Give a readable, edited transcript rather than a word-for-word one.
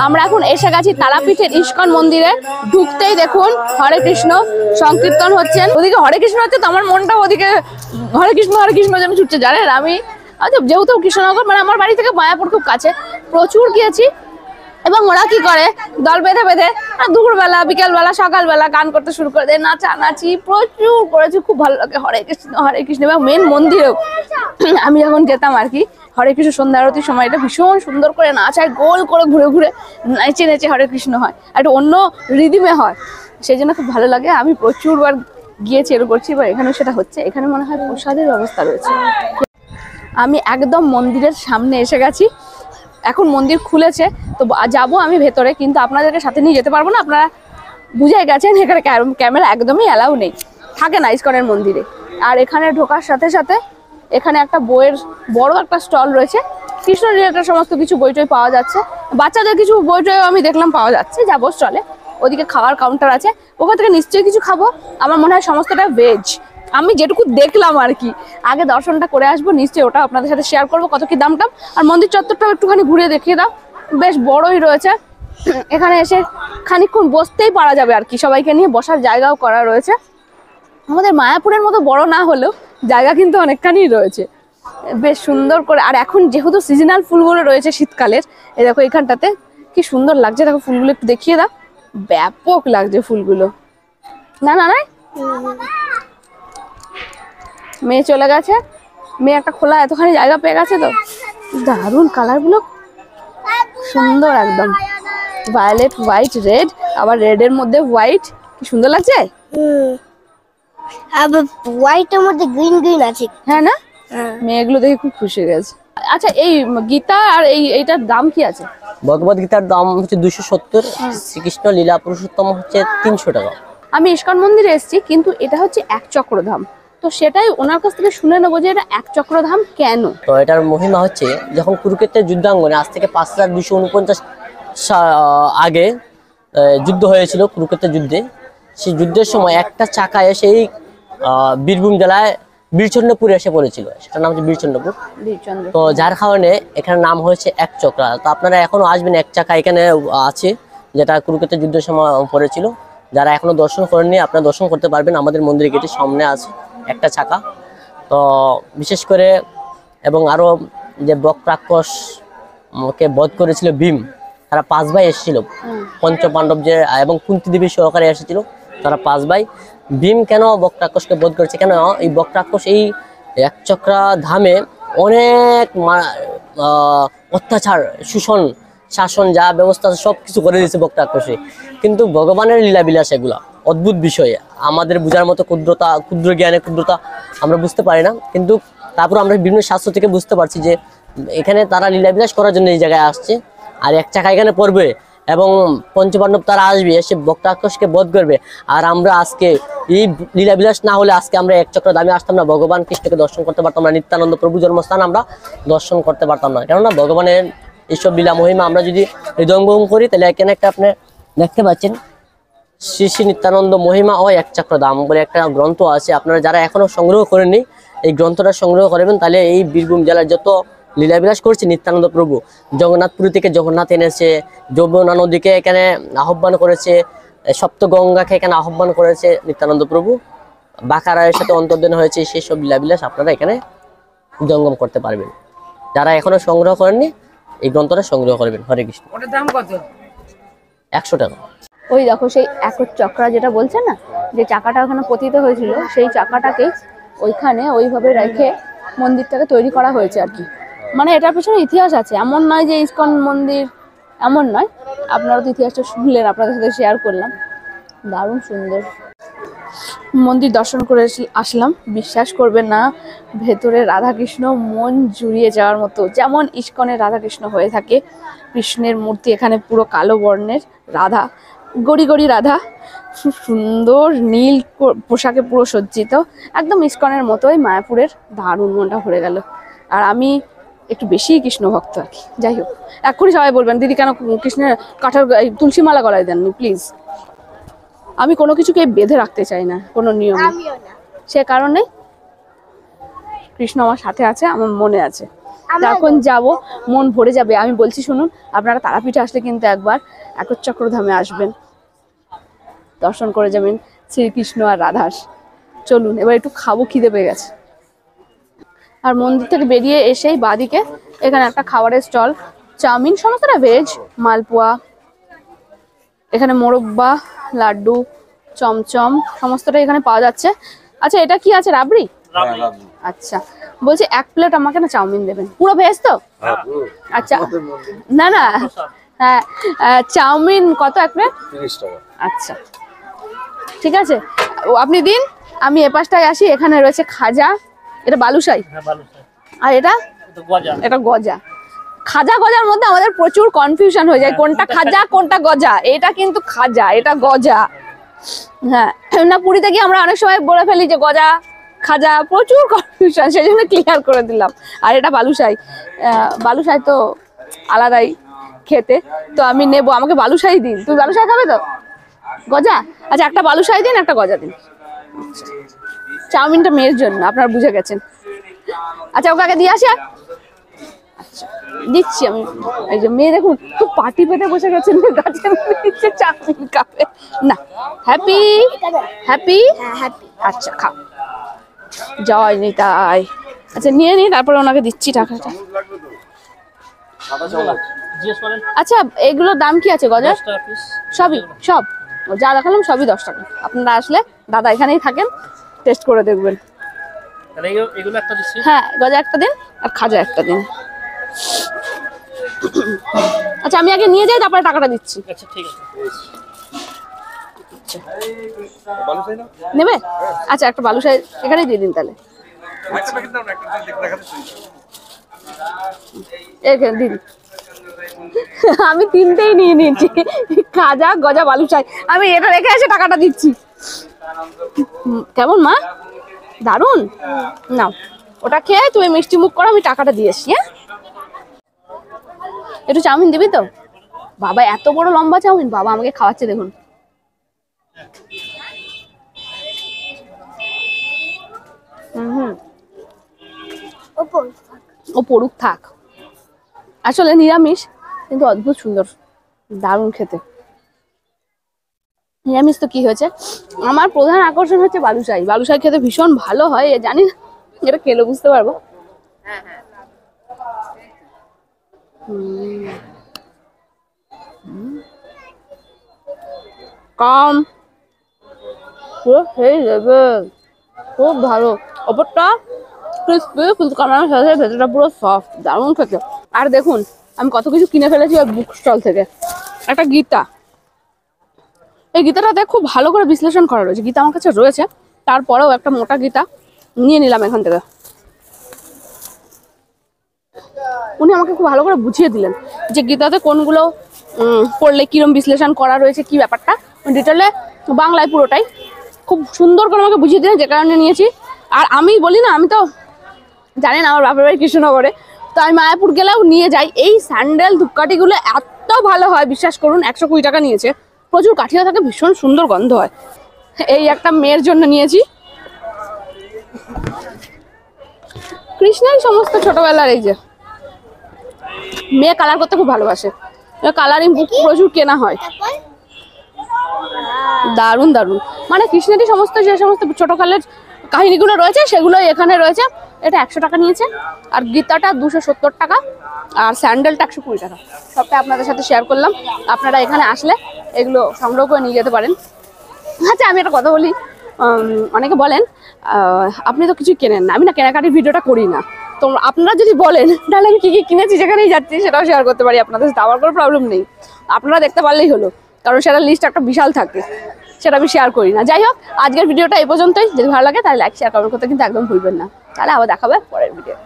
আমরা এখন এসে গেছি তারাপীঠের ইস্কন মন্দিরে। ঢুকতেই দেখুন হরে কৃষ্ণ সংকীর্তন হচ্ছেন, ওদিকে হরে কৃষ্ণ হচ্ছে, তো আমার মনটা ওদিকে হরে কৃষ্ণ যেন ছুটছে। জানেন আমি যেহেতু কৃষ্ণনগর মানে আমার বাড়ি থেকে মায়াপুর খুব কাছে, প্রচুর গিয়েছি। এবং ওরা কি করে দল বেঁধে বেঁধে দুপুরবেলা বিকেলবেলা সকালবেলা গান করতে শুরু করে দেয়, নাচানাচি প্রচুর করেছি, খুব ভালো লাগে। হরে কৃষ্ণ এবং মেন মন্দিরেও আমি যখন যেতাম আর কি, হরে কৃষ্ণ সন্ধ্যা আরতির সময় এটা ভীষণ সুন্দর করে নাচ হয়, গোল করে ঘুরে ঘুরে নেচে নেচে হরে কৃষ্ণ হয়, একটা অন্য রিদিমে হয়, সেই জন্য খুব ভালো লাগে। আমি প্রচুরবার গিয়েছি এরকম করছি, এবার এখানেও সেটা হচ্ছে। এখানে মনে হয় প্রসাদের ব্যবস্থা রয়েছে। আমি একদম মন্দিরের সামনে এসে গেছি, এখন মন্দির খুলেছে তো যাবো আমি ভেতরে, কিন্তু আপনাদেরকে সাথে নিয়ে যেতে পারবো না। আপনারা বুঝে গেছেন এখানে ক্যামেরা একদমই অ্যালাউ নেই, থাকে না ইস্কনের মন্দিরে। আর এখানে ঢোকার সাথে সাথে এখানে একটা বইয়ের বড় একটা স্টল রয়েছে, কৃষ্ণ রিলেটেড সমস্ত কিছু বই টই পাওয়া যাচ্ছে, বাচ্চাদের কিছু বই টইও আমি দেখলাম পাওয়া যাচ্ছে। যাবো স্টলে, ওদিকে খাওয়ার কাউন্টার আছে, ওখান থেকে নিশ্চয়ই কিছু খাবো। আমার মনে হয় সমস্তটা ভেজ, আমি যেটুকু দেখলাম আর কি। আগে দর্শনটা করে আসবো, নিশ্চয়ই ওটা আপনাদের সাথে শেয়ার করবো কত কি দাম টাম। আর মন্দির চত্বরটাও একটুখানি ঘুরে দেখিয়ে দাও, বেশ বড়ই রয়েছে। এখানে এসে খানিকক্ষণ বসতেই পারা যাবে আর কি, সবাইকে নিয়ে বসার জায়গাও করা রয়েছে। আমাদের মায়াপুরের মতো বড় না হলেও জায়গা কিন্তু অনেকখানি রয়েছে, বেশ সুন্দর করে। আর এখন যেহেতু সিজনাল ফুলগুলো রয়েছে শীতকালের, এই দেখো এখানটাতে কি সুন্দর লাগছে, দেখো ফুলগুলো একটু দেখিয়ে দাও, ব্যাপক লাগছে ফুলগুলো। না না না মেয়ে চলে গেছে, মেয়ে একটা খোলা এতখানি জায়গা পেয়ে গেছে, তো দারুণ কালারগুলো সুন্দর, একদম ভায়োলেট হোয়াইট রেড, আবার রেডের মধ্যে হোয়াইট, কি সুন্দর লাগছে। আবার হোয়াইটের মধ্যে গ্রিন গ্রিন আছে। হ্যাঁ না, মেয়েগুলো দেখে খুব খুশি হয়ে গেছে। আচ্ছা এই গীতা আর এইটার দাম কি আছে? ভগবত গীতার দাম হচ্ছে 270, শ্রীকৃষ্ণ লীলা পুরুষোত্তম হচ্ছে 300 টাকা। আমি ইস্কন মন্দিরে এসেছি, কিন্তু এটা হচ্ছে এক চক্রধাম, তো সেটাই ওনার কাছ থেকে শুনে নেবো যে এটা এক চক্রধাম কেন। তো এটার মহিমা হচ্ছে, যখন কুরুক্ষেত্রের যুদ্ধাঙ্গনে আজ থেকে 5249 আগে যুদ্ধ হয়েছিল, কুরুক্ষেত্রের যুদ্ধে, সেই যুদ্ধের সময় একটা চাকা এসে এই বীরভূম জেলায় বীরচন্দ্রপুরে এসে পড়েছিল, সেটার নাম হচ্ছে বীরচন্দ্রপুর। তো যার কারণে এখানে নাম হয়েছে এক চক্রা। তো আপনারা এখনো আসবেন, এক চাকা এখানে আছে, যেটা কুরুক্ষেত্রের যুদ্ধের সময় পড়েছিল। যারা এখনো দর্শন করেননি আপনারা দর্শন করতে পারবেন, আমাদের মন্দির গেটের সামনে আছে একটা চাকা। তো বিশেষ করে এবং আরো যে বক্রাক্ষস কে বধ করেছিল ভীম, তারা 5 ভাই এসেছিল, পঞ্চপাণ্ডব যে এবং কুন্তী দেবী সহকারে এসেছিল, তারা 5 ভাই। ভীম কেন বক্রাক্ষসকে বধ করেছে, কেন এই বক্রাক্ষস এই একচক্রা ধামে অনেক অত্যাচার শোষণ শাসন যা ব্যবস্থা সব কিছু করে দিয়েছে বক্রাক্ষসে, কিন্তু ভগবানের লীলাবিলাস এগুলা অদ্ভুত বিষয়, আমাদের বোঝার মতো ক্ষুদ্র জ্ঞানে ক্ষুদ্রতা আমরা বুঝতে পারি না। কিন্তু তারপর আমরা বিভিন্ন শাস্ত্র থেকে বুঝতে পারছি যে এখানে তারা লীলাবিলাস করার জন্য এই জায়গায় আসছে, আর এক চাকা এখানে পড়বে এবং পঞ্চপাণ্ডব তারা আসবে, এসে বক্রাক্ষসকে বধ করবে। আর আমরা আজকে এই লীলাবিলাস না হলে আজকে আমরা এক চক্র দামে আসতাম না, ভগবান কৃষ্ণকে দর্শন করতে পারতাম না, নিত্যানন্দ প্রভু জন্মস্থান আমরা দর্শন করতে পারতাম না। কেননা ভগবানের এইসব লীলা মহিমা আমরা যদি হৃদয়ঙ্গম করি, তাহলে এখানে একটা আপনি দেখতে পাচ্ছেন শ্রী শ্রী নিত্যানন্দ মহিমা ও এক চক্র ধাম বলে একটা গ্রন্থ আছে। আপনারা যারা এখনো সংগ্রহ করেননি, এই গ্রন্থটা সংগ্রহ করবেন, তাহলে এই বীরভূম জেলার যত লীলাবিলাস করছে নিত্যানন্দ প্রভু, জগন্নাথপুরী থেকে জগন্নাথ এনেছে, যমুনা নদীকে এখানে আহ্বান করেছে, সপ্তগঙ্গাকে এখানে আহ্বান করেছে নিত্যানন্দ প্রভু, বাঁকারায়ের সাথে অন্তর্ধান হয়েছে, সেই সব লীলাবিলাস আপনারা এখানে জঙ্গম করতে পারবেন। যারা এখনো সংগ্রহ করেননি এই গ্রন্থটা সংগ্রহ করবেন। হরে কৃষ্ণ। ওটার দাম কত? 100 টাকা। ওই দেখো সেই এক চক্রা যেটা বলছেন না, যে চাকাটা ওখানে পতিত হয়েছিল, সেই চাকাটাকেই ওইখানে ওইভাবে রেখে মন্দিরটাকে তৈরি করা হয়েছে আর কি। মানে এটার পেছনে ইতিহাস আছে, এমন নয় যে ইস্কন মন্দির, এমন নয়। আপনারা তো ইতিহাসটা শুনলেন, আপনাদের সাথে শেয়ার করলাম, দারুণ সুন্দর। মন্দির দর্শন করে আসলাম, বিশ্বাস করবেন না, ভেতরে রাধাকৃষ্ণ মন জুড়িয়ে যাওয়ার মতো, যেমন ইস্কনের রাধাকৃষ্ণ হয়ে থাকে। কৃষ্ণের মূর্তি এখানে পুরো কালো বর্ণের, রাধা গড়ি গড়ি রাধা, খুব সুন্দর নীল পোশাকে পুরো সজ্জিত, একদম ইস্কনের মতোই মায়াপুরের, দারুণ, মনটা ভরে গেল। আর আমি একটু বেশি কৃষ্ণ ভক্ত আর কি। যাই হোক, এক্ষুনি সবাই বলবেন দিদি কেন কৃষ্ণের কাঁঠাল তুলসী মালা গলায় দেননি, প্লিজ। আমি কোনো কিছুকে বেঁধে রাখতে চাই না কোনো নিয়মে, সে কারণে কৃষ্ণ আমার সাথে আছে, আমার মনে আছে। তো এখন যাব, মন ভরে যাবে। আমি বলছি শুনুন, আপনারা তারাপীঠে আসলে কিন্তু একবার একচ্চক্রধামে আসবেন, দর্শন করে যাবেন শ্রীকৃষ্ণ আর রাধার। চলুন এবার একটু খাবো, খিদে পেয়ে গেছে। আর মন্দির থেকে বেরিয়ে এসেই বাদিকে এখানে একটা খাবারের স্টল, চাউমিন, সমস্তটা ভেজ, মালপোয়া, এখানে মোরব্বা, লাড্ডু, চমচম, সমস্তটা এখানে পাওয়া যাচ্ছে। আচ্ছা এটা কি আছে, রাবড়ি? আচ্ছা, বলছি 1 প্লেট আমাকে না চাউমিন দেবেন, পুরো ভেজ তো? আচ্ছা, না না, হ্যাঁ চাউমিন কত 1 প্লেট? 30 টাকা। আচ্ছা ঠিক আছে, আপনি দিন, আমি এপাশটায় আসি। এখানে রয়েছে খাজা, এটা বালুশাই, আর এটা গজা। খাজা গজার মধ্যে আমাদের প্রচুর কনফিউশন হয়ে যায়, কোনটা খাজা কোনটা গজা। এটা কিন্তু খাজা, এটা গজা। হ্যাঁ না, পুরীতে গিয়ে আমরা অনেক সময় বলে ফেলি যে গজা খাজা, প্রচুর কনফিউশন, সেই জন্য ক্লিয়ার করে দিলাম। আর এটা বালুশাই, বালুশাই তো আলাদাই খেতে, তো আমি নেবো, আমাকে বালুশাই দিন। তুমি বালুশাই খাবে তো? গজা? আচ্ছা একটা বালুশাই দিন, একটা গজা দিন। চাউমিনটা মেয়ের জন্য, আপনারা বুঝে গেছেন। আচ্ছা ওকে আগে দিয়ে আসি। আচ্ছা দিচ্ছি আমি। এই যে মেয়ে দেখুন খুব পাটি পেতে বসে গেছেন, গাছের নিচে চাউমিন খাবে না। Happy happy happy. আচ্ছা খাও, জয় নিতাই। আচ্ছা নিয়ে নিই, তারপরে ওনাকে দিচ্ছি টাকাটা। আচ্ছা এগুলোর দাম কি আছে গজার? সবই, সব যা দেখালাম সবই 10 টাকা। আপনারা আসলে দাদা এখানেই থাকেন, টেস্ট করে দেখবেন। হ্যাঁ গজা একটা দিন, আর খাজা একটা দিন। আচ্ছা আমি আগে নিয়ে যাই, তারপরে টাকাটা দিচ্ছি। আচ্ছা ঠিক আছে। বালুশাই না? নেবে? আচ্ছা একটা বালুশাই এখানেই দিয়ে দিন তাহলে। একটা প্যাকেট দাও না, একটা দেখাতে চাই। এখানে দিন। আমি 3টেই নিয়ে নিয়েছি, খাজা গজা বালুশাই। আমি এটা রেখে এসে টাকাটা দিচ্ছি। কেমন মা? দারুন। নাও ওটা খেয়ে তুমি মিষ্টি মুখ করো, আমি টাকাটা দিয়ে আসি। হ্যাঁ একটু চাউমিন দিবি তো? বাবা এত বড় লম্বা চাউমিন, বাবা আমাকে খাওয়াচ্ছে দেখুন। ও পড়ুক থাক, আসলে নিরামিষ কিন্তু অদ্ভুত সুন্দর, দারুণ খেতে। নিরামিষ তো কি হয়েছে, আমার প্রধান আকর্ষণ হচ্ছে বালুশাই। বালুশাই খেতে ভীষণ ভালো হয়, জানি না, এটা খেলে বুঝতে পারবো। কম পুরো সেই যাবে, খুব ভালো। ওপরটা ক্রিসপি, কিন্তু কামড়ানোর সাথে সাথে ভেতরটা পুরো সফট, দারুণ খেতে। আর দেখুন আমি কত কিছু কিনে ফেলেছি ওই বুক স্টল থেকে। একটা গীতা, এই গীতাটাতে খুব ভালো করে বিশ্লেষণ করা রয়েছে। গীতা আমার কাছে রয়েছে, তারপরেও একটা মোটা গীতা নিয়ে নিলাম এখান থেকে। উনি আমাকে খুব ভালো করে বুঝিয়ে দিলেন যে গীতাতে কোনগুলো পড়লে কিরম বিশ্লেষণ করা রয়েছে, কি ব্যাপারটা ডিটেলে বাংলায় পুরোটাই খুব সুন্দর করে আমাকে বুঝিয়ে দিলেন, যে কারণে নিয়েছি। আর আমি বলি না, আমি তো জানেন আমার বাপের বাড়ি কৃষ্ণনগরে, তো আমি মায়াপুর গেলেও নিয়ে যাই। এই স্যান্ডেল ধূপকাঠিগুলো এত ভালো হয়, বিশ্বাস করুন। 120 টাকা নিয়েছে, প্রচুর কাঠিয়া থাকে, ভীষণ সুন্দর গন্ধ হয়। এই একটা মেয়ের জন্য নিয়েছি। কৃষ্ণাই সমস্ত ছোটবেলার, এই যে মেয়ে কালার করতে খুব ভালোবাসে, কালারিং বুক প্রচুর কেনা হয়। দারুণ দারুণ, মানে কৃষ্ণেরই সমস্ত যে সমস্ত ছোটকালের কাহিনীগুলো রয়েছে সেগুলো এখানে রয়েছে। এটা 100 টাকা নিয়েছে, আর গীতাটা 270 টাকা, আর স্যান্ডেলটা 120 টাকা। সবটা আপনাদের সাথে শেয়ার করলাম, আপনারা এখানে আসলে এগুলো সংগ্রহ করে নিয়ে যেতে পারেন। আচ্ছা আমি একটা কথা বলি, অনেকে বলেন আপনি তো কিছু কেনেন না। আমি না কেনাকাটির ভিডিওটা করি না, তো আপনারা যদি বলেন তাহলে আমি কী কী কিনেছি যেখানেই যাচ্ছি সেটাও শেয়ার করতে পারি আপনাদের সাথে, আমার কোনো প্রবলেম নেই। আপনারা দেখতে পারলেই হলো, কারণ সেটা লিস্ট একটা বিশাল থাকে, সেটা আমি শেয়ার করি না। যাই হোক, আজকের ভিডিওটা এই পর্যন্তই। যদি ভালো লাগে তাহলে লাইক শেয়ার কমেন্ট করতে কিন্তু একদম ভুলবেন না। তাহলে আবার দেখাবে পরের ভিডিও।